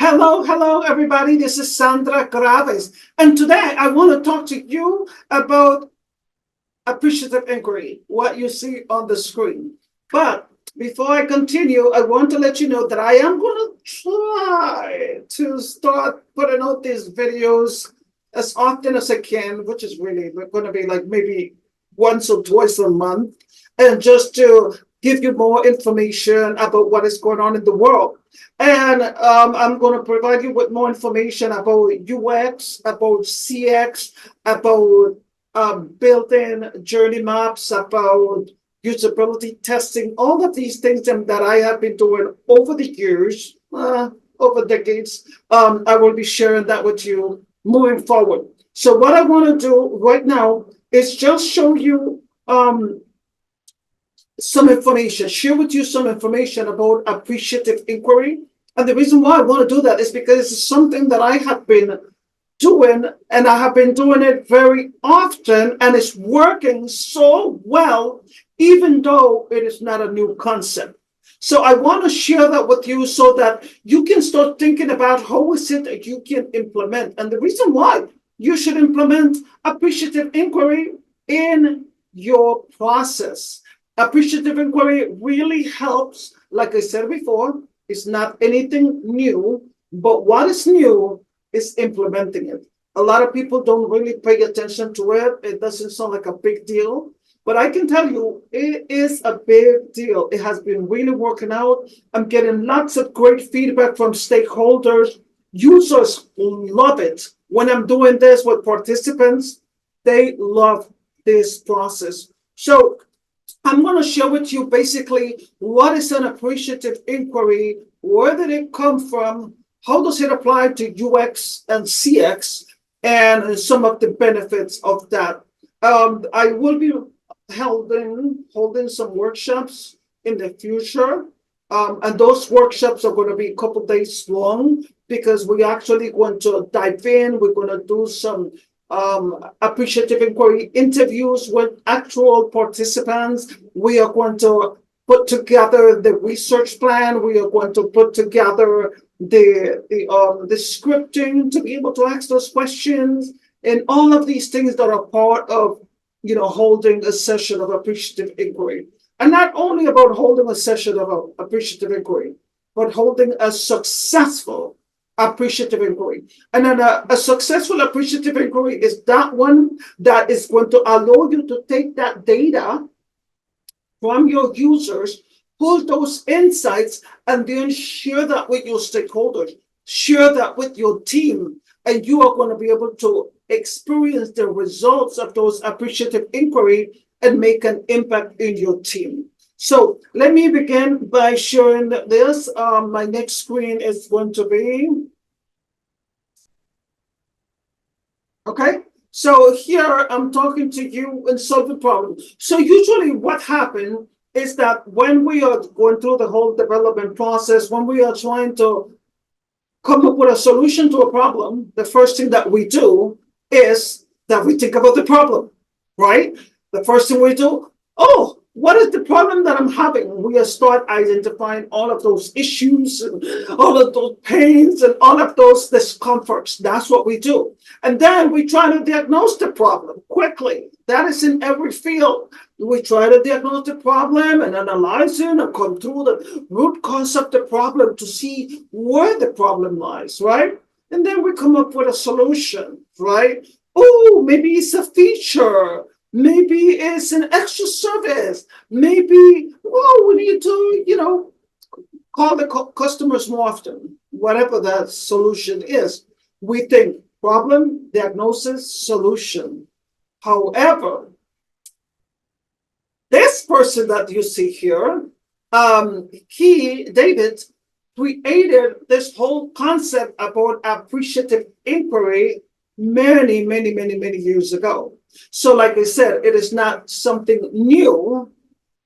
Hello, everybody. This is Sandra Graves. And today I want to talk to you about appreciative inquiry, what you see on the screen. But before I continue, I want to let you know that I am going to try to start putting out these videos as often as I can, which is really going to be like maybe once or twice a month, and just to give you more information about what is going on in the world. And I'm going to provide you with more information about UX, about CX, about built-in journey maps, about usability testing, all of these things that I have been doing over the years, over decades. I will be sharing that with you moving forward. So what I want to do right now is just show you some information, share with you some information about appreciative inquiry. And the reason why I want to do that is because it's something that I have been doing, and I have been doing it very often, and it's working so well, even though it is not a new concept. So I want to share that with you so that you can start thinking about how is it that you can implement. And the reason why you should implement appreciative inquiry in your process. Appreciative inquiry really helps. Like I said before, it's not anything new, but what is new is implementing it. A lot of people don't really pay attention to it. It doesn't sound like a big deal, but I can tell you it is a big deal. It has been really working out. I'm getting lots of great feedback from stakeholders. Users love it. When I'm doing this with participants, they love this process. So I'm going to share with you basically what is an appreciative inquiry, where did it come from, how does it apply to UX and CX, and some of the benefits of that. I will be holding some workshops in the future, and those workshops are going to be a couple days long because we actually going to dive in. We're going to do some appreciative inquiry interviews with actual participants. We are going to put together the research plan. We are going to put together the scripting to be able to ask those questions, and all of these things that are part of holding a session of appreciative inquiry. And not only about holding a session of appreciative inquiry, but holding a successful appreciative inquiry. And then a successful appreciative inquiry is that one that is going to allow you to take that data from your users, pull those insights, and then share that with your stakeholders, share that with your team, and you are going to be able to experience the results of those appreciative inquiry and make an impact in your team. So let me begin by sharing this. My next screen is going to be, okay? So here I'm talking to you and solving problems. So usually what happens is that when we are going through the whole development process, when we are trying to come up with a solution to a problem, the first thing that we do is that we think about the problem, right? The first thing we do, oh, what is the problem that I'm having? We start identifying all of those issues and all of those pains and all of those discomforts. That's what we do. And then we try to diagnose the problem quickly. That is in every field. We try to diagnose the problem and analyze it and come through the root cause of the problem to see where the problem lies, right? And then we come up with a solution, right? Oh, maybe it's a feature. Maybe it's an extra service. Maybe, well, we need to, call the customers more often. Whatever that solution is, we think problem, diagnosis, solution. However, this person that you see here, David, created this whole concept about appreciative inquiry many years ago. So like I said, it is not something new.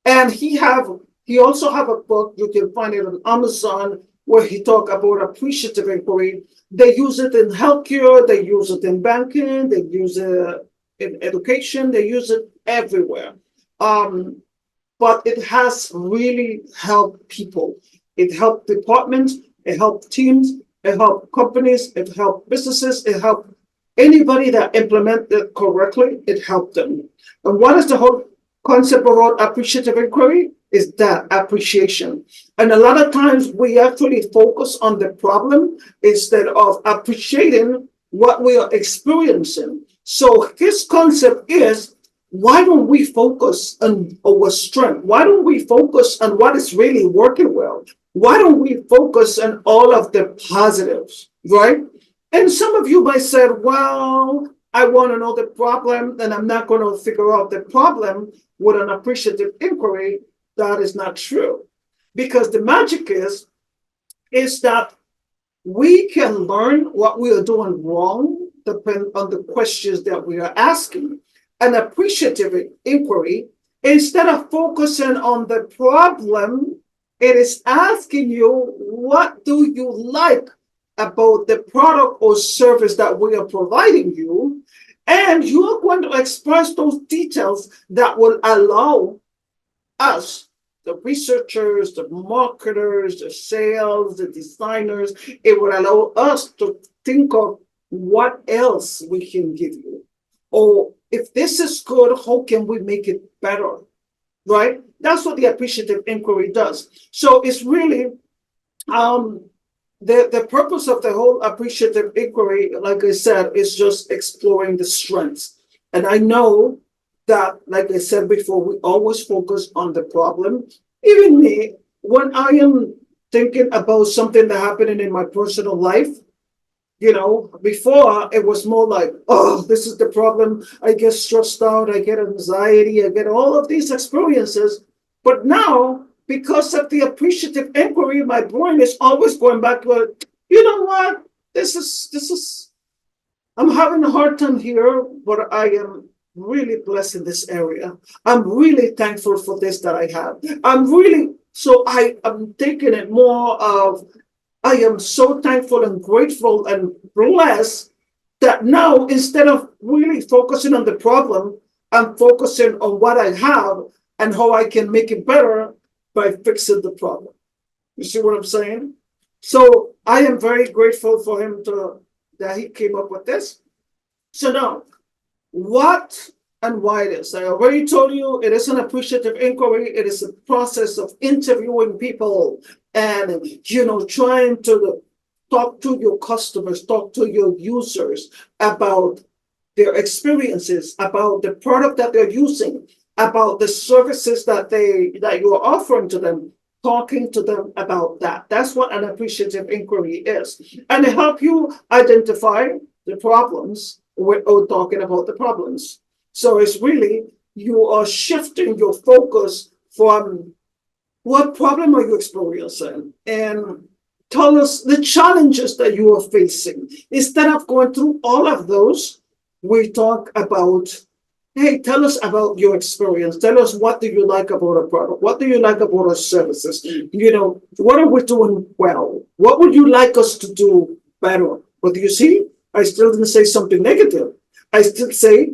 And he also have a book, you can find it on Amazon, where he talk about appreciative inquiry. They use it in healthcare, they use it in banking, they use it in education, they use it everywhere. But it has really helped people. It helped departments, it helped teams, It helps companies, it helps businesses, it helps anybody that implement it correctly, it helped them. And what is the whole concept about appreciative inquiry? Is that appreciation. And a lot of times we actually focus on the problem instead of appreciating what we are experiencing. So his concept is, why don't we focus on our strength? Why don't we focus on what is really working well? Why don't we focus on all of the positives, right? And some of you might say, well, I want to know the problem, and I'm not going to figure out the problem with an appreciative inquiry. That is not true. Because the magic is that we can learn what we are doing wrong depending on the questions that we are asking. An appreciative inquiry, instead of focusing on the problem, it is asking you, what do you like about the product or service that we are providing you? And you are going to express those details that will allow us, the researchers, the marketers, the sales, the designers, it will allow us to think of what else we can give you. Or if this is good, how can we make it better? Right? That's what the appreciative inquiry does. So it's really the purpose of the whole appreciative inquiry, like I said, is just exploring the strengths. And I know that, like I said before, we always focus on the problem. Even me, when I am thinking about something that happened in my personal life, before it was more like, oh, this is the problem. I get stressed out. I get anxiety. I get all of these experiences. But now, because of the appreciative inquiry, my brain is always going back to, you know what? I'm having a hard time here, but I am really blessed in this area. I'm really thankful for this that I have. So I am taking it more of, I am so thankful and grateful and blessed that now, instead of really focusing on the problem, I'm focusing on what I have and how I can make it better by fixing the problem. You see what I'm saying? So I am very grateful for him that he came up with this. So now, what and why this? I already told you it is an appreciative inquiry. It is a process of interviewing people and trying to talk to your customers, talk to your users about their experiences, about the product that they're using, about the services that you are offering to them, talking to them about that. That's what an appreciative inquiry is. And to help you identify the problems, we're talking about the problems. So it's really, you are shifting your focus from what problem are you experiencing, and tell us the challenges that you are facing. Instead of going through all of those, we talk about, hey, tell us about your experience. Tell us, what do you like about a product? What do you like about our services? What are we doing well? What would you like us to do better? But you see, I still didn't say something negative. I still say,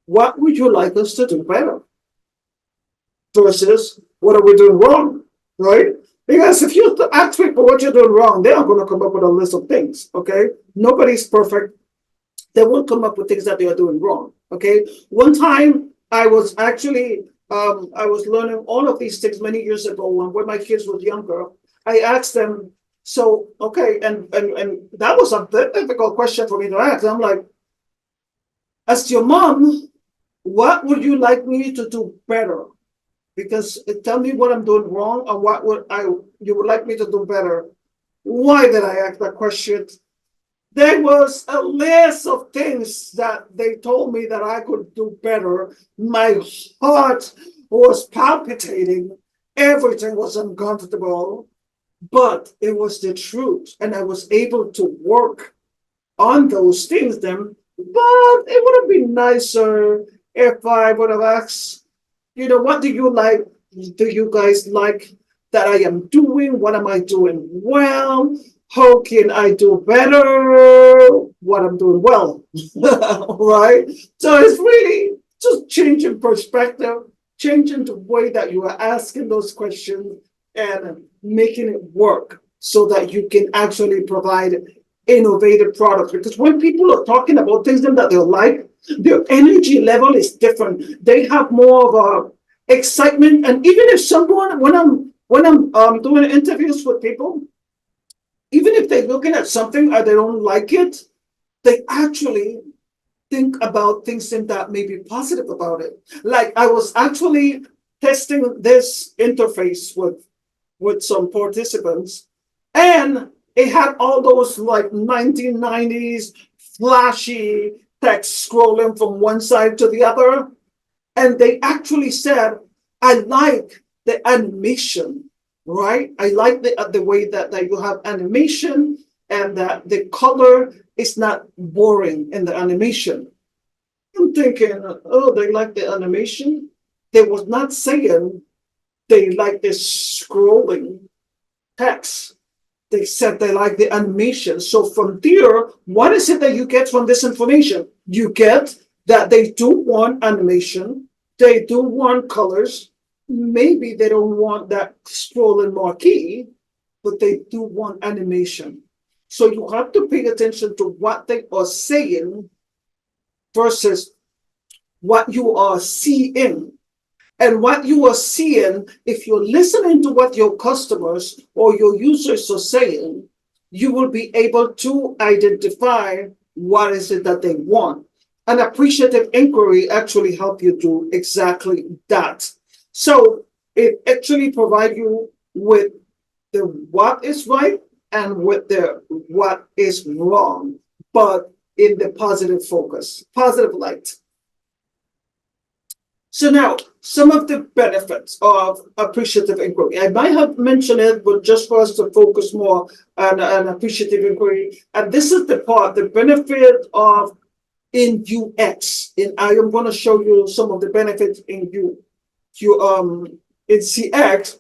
what would you like us to do better? Versus, what are we doing wrong? Right? Because if you ask people what you're doing wrong, they are going to come up with a list of things. Okay? Nobody's perfect. They will come up with things that they are doing wrong. Okay? One time, I was actually, I was learning all of these things many years ago when my kids were younger. I asked them, so, okay, and that was a difficult question for me to ask. I'm like, as your mom, what would you like me to do better? Because tell me what I'm doing wrong, or what you would like me to do better. Why did I ask that question? There was a list of things that they told me that I could do better. My heart was palpitating. Everything was uncomfortable, but it was the truth. And I was able to work on those things then. But it would have been nicer if I would have asked, what do you like? Do you guys like that I am doing? What am I doing well? How can I do better? What I'm doing well, right? So it's really just changing perspective, changing the way that you are asking those questions and making it work. so that you can actually provide innovative products. Because when people are talking about things that they like, their energy level is different. They have more of a excitement. And even if someone, when I'm doing interviews with people, even if they're looking at something and they don't like it, they actually think about things that may be positive about it. Like I was actually testing this interface with some participants, and it had all those like 1990s flashy text scrolling from one side to the other. And they actually said, I like the animation, right? I like the way that you have animation and that the color is not boring in the animation. I'm thinking, oh, they like the animation. They was not saying they like this scrolling text. They said they like the animation. So from there, what is it that you get from this information? You get that they do want animation. They do want colors. Maybe they don't want that scrolling marquee, but they do want animation. So you have to pay attention to what they are saying versus what you are seeing. And what you are seeing, if you're listening to what your customers or your users are saying, you will be able to identify what is it that they want. An appreciative inquiry actually help you do exactly that. So it actually provides you with the what is right and with the what is wrong, but in the positive focus, positive light. So now, some of the benefits of appreciative inquiry. I might have mentioned it, but just for us to focus more on an appreciative inquiry. And this is the part, the benefit of in UX. And I am going to show you some of the benefits in in CX,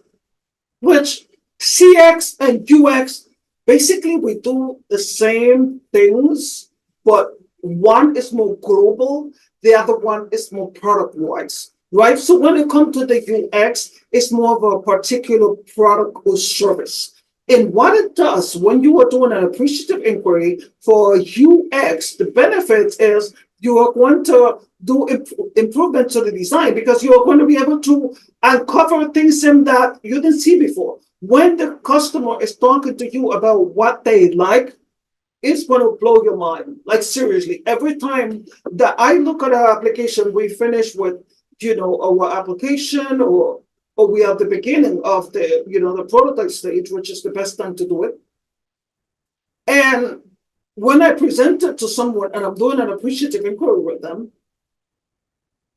which CX and UX, basically we do the same things, but one is more global, the other one is more product wise, right? So when it comes to the UX, it's more of a particular product or service. And what it does when you are doing an appreciative inquiry for UX, the benefit is you are going to do improvement to the design because you are going to be able to uncover things in that you didn't see before. When the customer is talking to you about what they like, it's going to blow your mind. Like seriously, every time that I look at our application, we finish with, our application or we are at the beginning of the prototype stage, which is the best time to do it. And when I present it to someone and I'm doing an appreciative inquiry with them,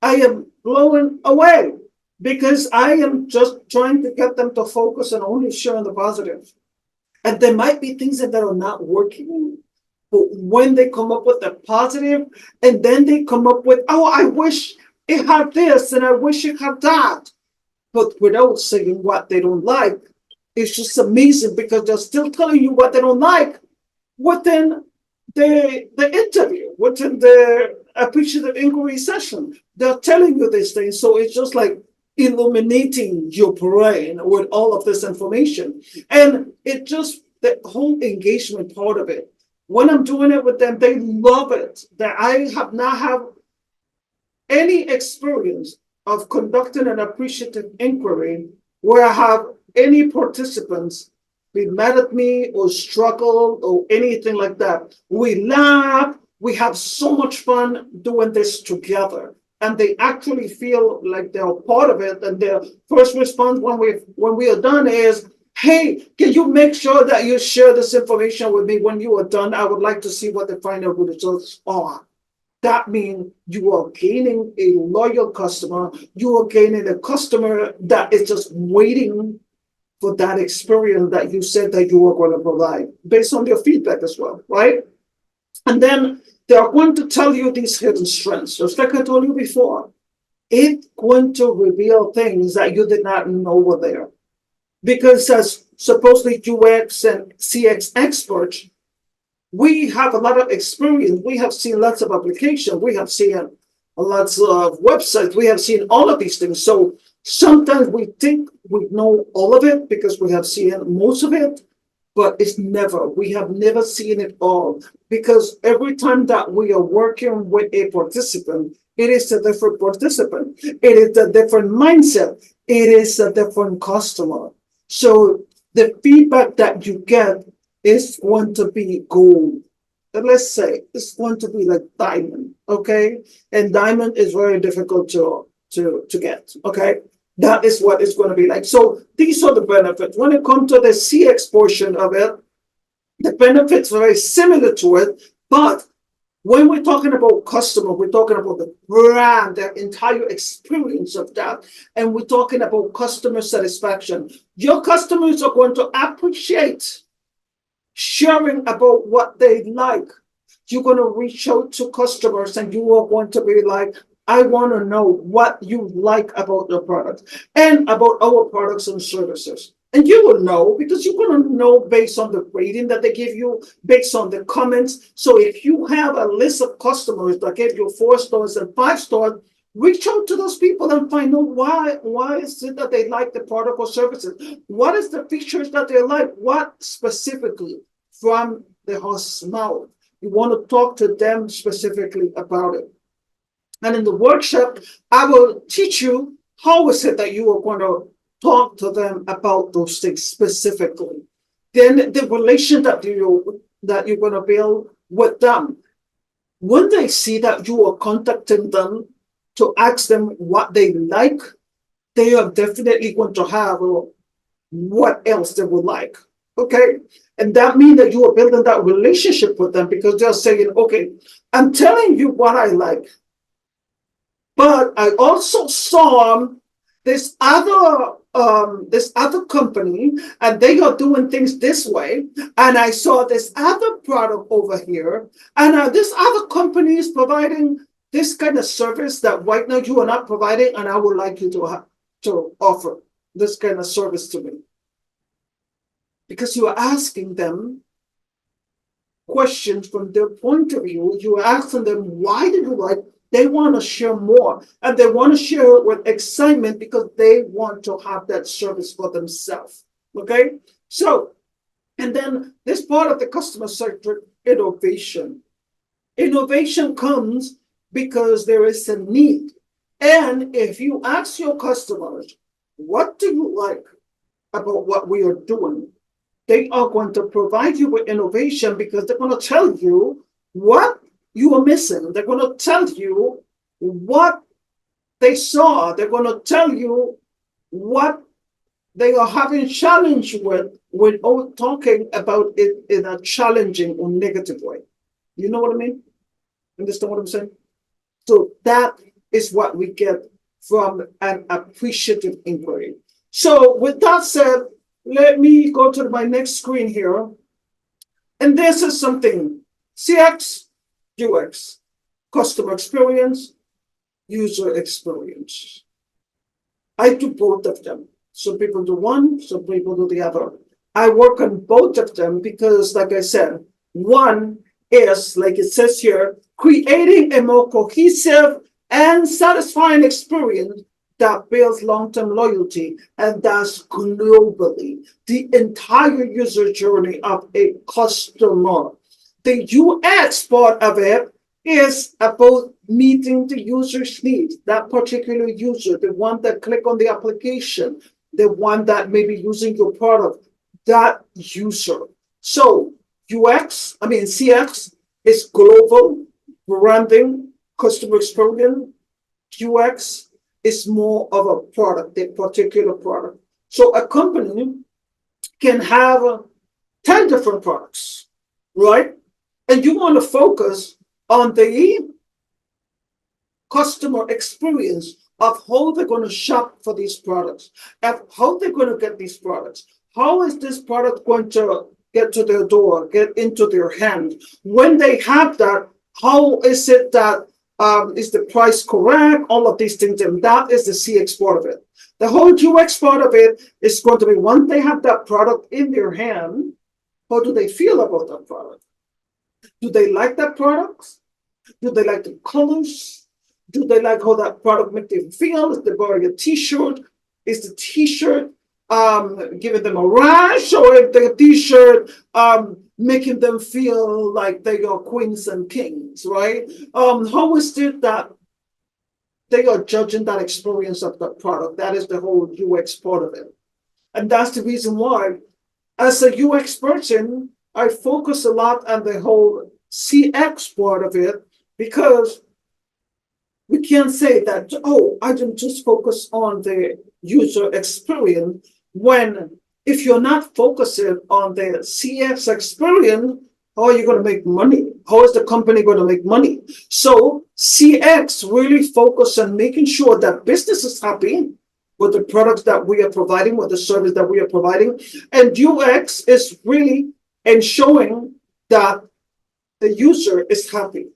I am blown away because I am just trying to get them to focus and only share on the positive. And there might be things that are not working, but when they come up with the positive, and then they come up with, oh, I wish it had this and I wish it had that, but without saying what they don't like, it's just amazing because they're still telling you what they don't like within the interview, within the appreciative inquiry session. They're telling you these things. So it's just like illuminating your brain with all of this information. And it just, the whole engagement part of it, when I'm doing it with them, they love it. That I have not have any experience of conducting an appreciative inquiry where I have any participants be mad at me or struggle or anything like that. We laugh, we have so much fun doing this together. And they actually feel like they're part of it. And their first response when we are done is, hey, can you make sure that you share this information with me when you are done? I would like to see what the final results are. That means you are gaining a loyal customer. You are gaining a customer that is just waiting for that experience that you said that you were going to provide based on their feedback as well, right? And then they are going to tell you these hidden strengths. Just like I told you before, it's going to reveal things that you did not know were there. Because as supposedly UX and CX experts, we have a lot of experience. We have seen lots of applications. We have seen lots of websites. We have seen all of these things. So sometimes we think we know all of it because we have seen most of it. but we have never seen it all, because every time that we are working with a participant, it is a different participant. It is a different mindset. It is a different customer. So the feedback that you get is going to be gold. And let's say it's going to be like diamond, okay? And diamond is very difficult to get, okay? That is what it's going to be like. So these are the benefits. When it comes to the CX portion of it, the benefits are very similar to it, but when we're talking about customer, we're talking about the brand, the entire experience of that, and we're talking about customer satisfaction. Your customers are going to appreciate sharing about what they like. You're going to reach out to customers and you are going to be like, I want to know what you like about your product and about our products and services. And you will know, because you're going to know based on the rating that they give you, based on the comments. So if you have a list of customers that gave you 4 stars and 5 stars, reach out to those people and find out why is it that they like the product or services? What is the features that they like? What specifically from the host's mouth? You want to talk to them specifically about it. And in the workshop, I will teach you how is it that you are going to talk to them about those things specifically. Then the relation that you're going to build with them. When they see that you are contacting them to ask them what they like, they are definitely going to have what else they would like. Okay? And that means that you are building that relationship with them, because they're saying, okay, I'm telling you what I like, but I also saw this other company, and they are doing things this way, and I saw this other product over here, and this other company is providing this kind of service that right now you are not providing, and I would like you to offer this kind of service to me. Because you are asking them questions from their point of view. You are asking them, why did you like? They want to share more, and they want to share it with excitement because they want to have that service for themselves. Okay? So, and then this part of the customer centric innovation. Innovation comes because there is a need. And if you ask your customers, what do you like about what we are doing? They are going to provide you with innovation, because they're going to tell you what you are missing. They're going to tell you what they saw. They're going to tell you what they are having challenge with when talking about it in a challenging or negative way. You know what I mean? Understand what I'm saying? So that is what we get from an appreciative inquiry. So with that said, let me go to my next screen here. And this is something: CX, UX, customer experience, user experience. I do both of them. Some people do one, some people do the other. I work on both of them because, like I said, one is, like it says here, creating a more cohesive and satisfying experience that builds long-term loyalty, and that's globally the entire user journey of a customer. The UX part of it is about meeting the user's needs, that particular user, the one that click on the application, the one that may be using your product, that user. So CX is global branding, customer experience. UX is more of a product, a particular product. So a company can have 10 different products, right? And you want to focus on the customer experience of how they're going to shop for these products, of how they're going to get these products. How is this product going to get to their door, get into their hand? When they have that, how is it that is the price correct? All of these things, and that is the CX part of it. The whole UX part of it is going to be, once they have that product in their hand, how do they feel about that product? Do they like that product? Do they like the colors? Do they like how that product makes them feel? Is they buying a t-shirt? Is the t-shirt giving them a rash, or if the t-shirt making them feel like they are queens and kings, right? How is it that they are judging that experience of the product? That is the whole UX part of it. And that's the reason why, as a UX person, I focus a lot on the whole CX part of it, because we can't say that, oh, I can just focus on the user experience, when if you're not focusing on the CX experience, how are you going to make money? How is the company going to make money? So CX really focus on making sure that business is happy with the products that we are providing, with the service that we are providing. And UX is really ensuring that the user is happy.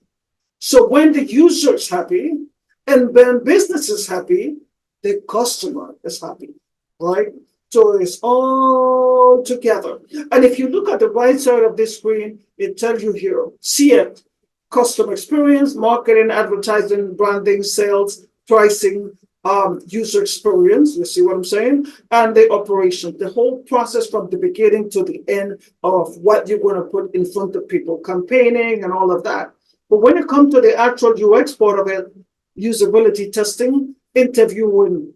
So when the user is happy and when business is happy, the customer is happy, right? So it's all together. And if you look at the right side of this screen, it tells you here, CX, customer experience, marketing, advertising, branding, sales, pricing, user experience, you see what I'm saying? And the operation, the whole process from the beginning to the end of what you're going to put in front of people, campaigning and all of that. But when it comes to the actual UX part of it, usability testing, interviewing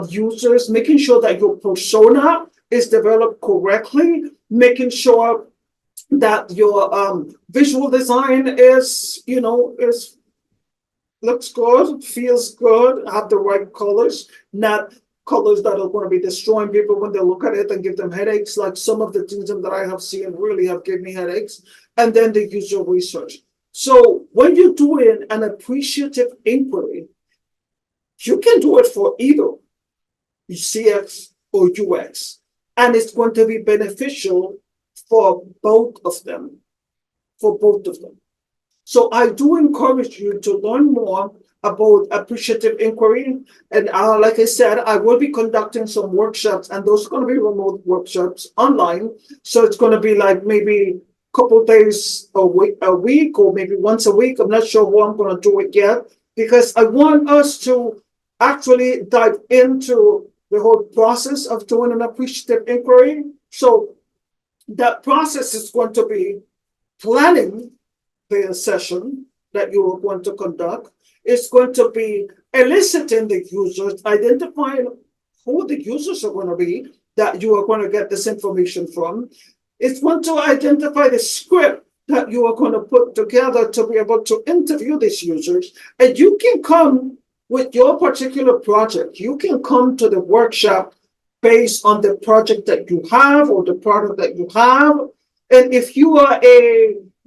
users, making sure that your persona is developed correctly, making sure that your visual design is, is looks good, feels good, have the right colors, not colors that are going to be destroying people when they look at it and give them headaches, like some of the things that I have seen really have given me headaches. And then the user research. So when you're doing an appreciative inquiry, you can do it for either CX or UX, and it's going to be beneficial for both of them. For both of them. So I do encourage you to learn more about appreciative inquiry. And like I said, I will be conducting some workshops, and those are going to be remote workshops online. So it's going to be like maybe a couple days a week, or maybe once a week. I'm not sure how I'm going to do it yet, because I want us to actually dive into the whole process of doing an appreciative inquiry. So that process is going to be planning the session that you are going to conduct. It's going to be eliciting the users, identifying who the users are going to be that you are going to get this information from. It's going to identify the script that you are going to put together to be able to interview these users. And you can come with your particular project. You can come to the workshop based on the project that you have or the product that you have. And if you are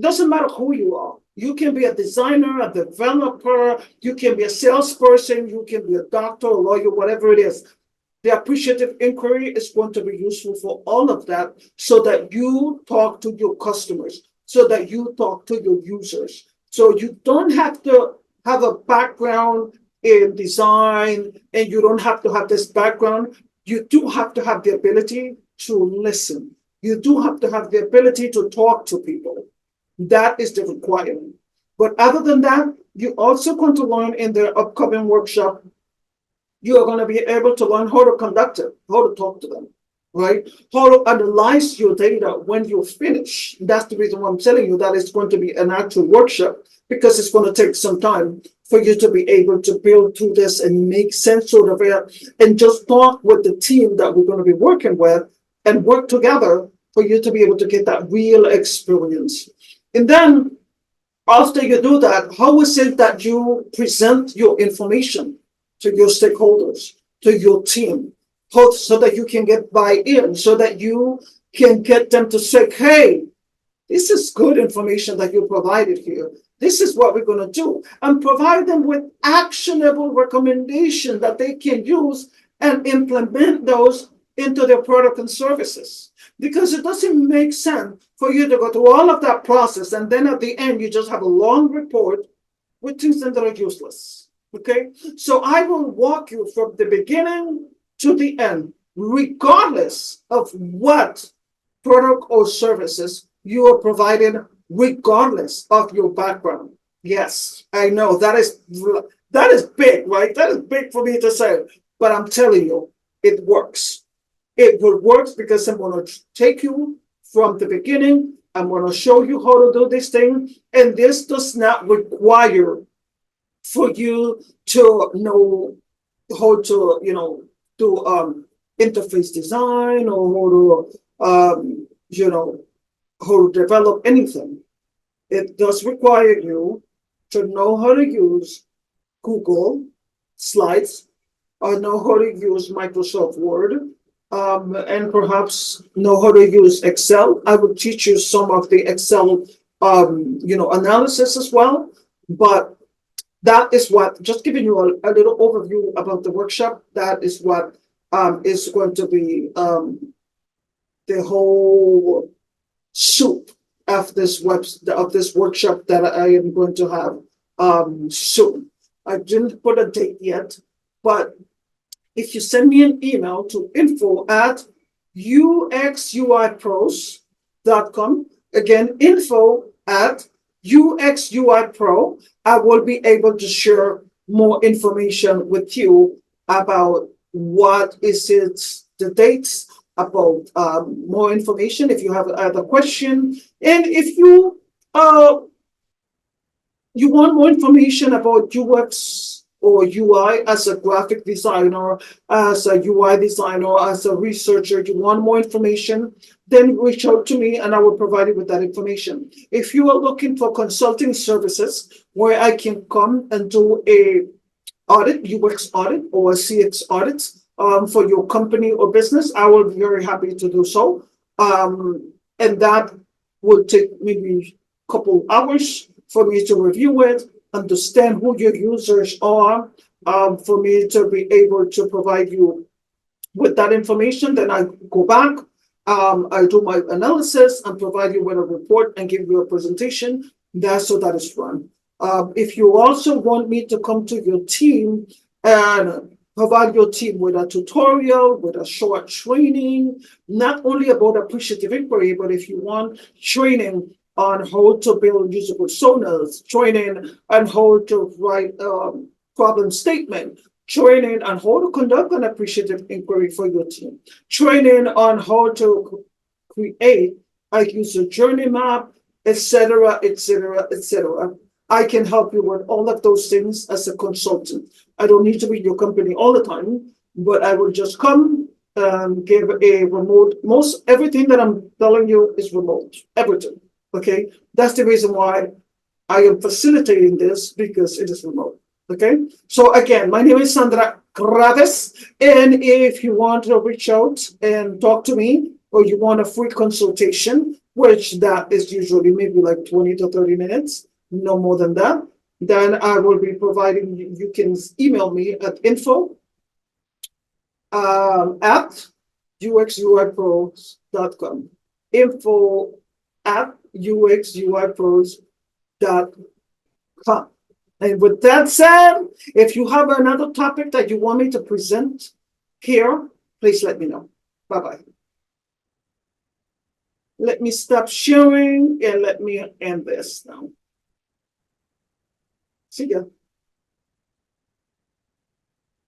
doesn't matter who you are. You can be a designer, a developer, you can be a salesperson, you can be a doctor, a lawyer, whatever it is. The appreciative inquiry is going to be useful for all of that, so that you talk to your customers, so that you talk to your users. So you don't have to have a background in design, and you don't have to have this background. You do have to have the ability to listen. You do have to have the ability to talk to people. That is the requirement. But other than that, you also going to learn in the upcoming workshop, you are going to be able to learn how to conduct it, how to talk to them, right? How to analyze your data when you finish. That's the reason why I'm telling you that it's going to be an actual workshop, because it's going to take some time for you to be able to build through this and make sense out of it, and just talk with the team that we're going to be working with and work together for you to be able to get that real experience. And then after you do that, how is it that you present your information to your stakeholders, to your team, so that you can get buy-in, so that you can get them to say, hey, this is good information that you provided here. This is what we're going to do. And provide them with actionable recommendations that they can use and implement those into their product and services. Because it doesn't make sense for you to go through all of that process, and then at the end, you just have a long report with things that are useless. Okay? So I will walk you from the beginning to the end, regardless of what product or services you are providing, regardless of your background. Yes, I know that is big, right? That is big for me to say, but I'm telling you, it works. It will work because I'm going to take you from the beginning. I'm going to show you how to do this thing. And this does not require for you to know how to, do interface design or how to, how to develop anything. It does require you to know how to use Google Slides or know how to use Microsoft Word, and perhaps know how to use Excel. I will teach you some of the Excel, analysis as well. But that is what, just giving you a little overview about the workshop, that is what is going to be the whole soup of this workshop that I am going to have soon. I didn't put a date yet, but if you send me an email to info@uxuipros.com, again, info@uxuipro, I will be able to share more information with you about what is it, the dates, about more information if you have other question. And if you want more information about UX or UI as a graphic designer, as a UI designer, as a researcher, you want more information, then reach out to me and I will provide you with that information. If you are looking for consulting services where I can come and do a audit, UX audit or a CX audit for your company or business, I will be very happy to do so. And that will take maybe a couple hours for me to review it, understand who your users are, for me to be able to provide you with that information. Then I go back, I do my analysis and provide you with a report and give you a presentation. That's how that is run. If you also want me to come to your team and provide your team with a tutorial, with a short training, not only about appreciative inquiry, but if you want training on how to build usable personas, training on how to write problem statement, training on how to conduct an appreciative inquiry for your team, training on how to create a user journey map, etc., etc., etc. I can help you with all of those things as a consultant. I don't need to be in your company all the time, but I will just come and give a remote. Most everything that I'm telling you is remote, everything. Okay, that's the reason why I am facilitating this, because it is remote. Okay, so again, my name is Sandra Graves, and if you want to reach out and talk to me, or you want a free consultation, which that is usually maybe like 20 to 30 minutes, no more than that, then I will be providing you. You can email me at info at uxuipros.com. Info at uxuipros.com. And with that said, if you have another topic that you want me to present here, please let me know. Bye-bye. Let me stop sharing and let me end this now. See ya.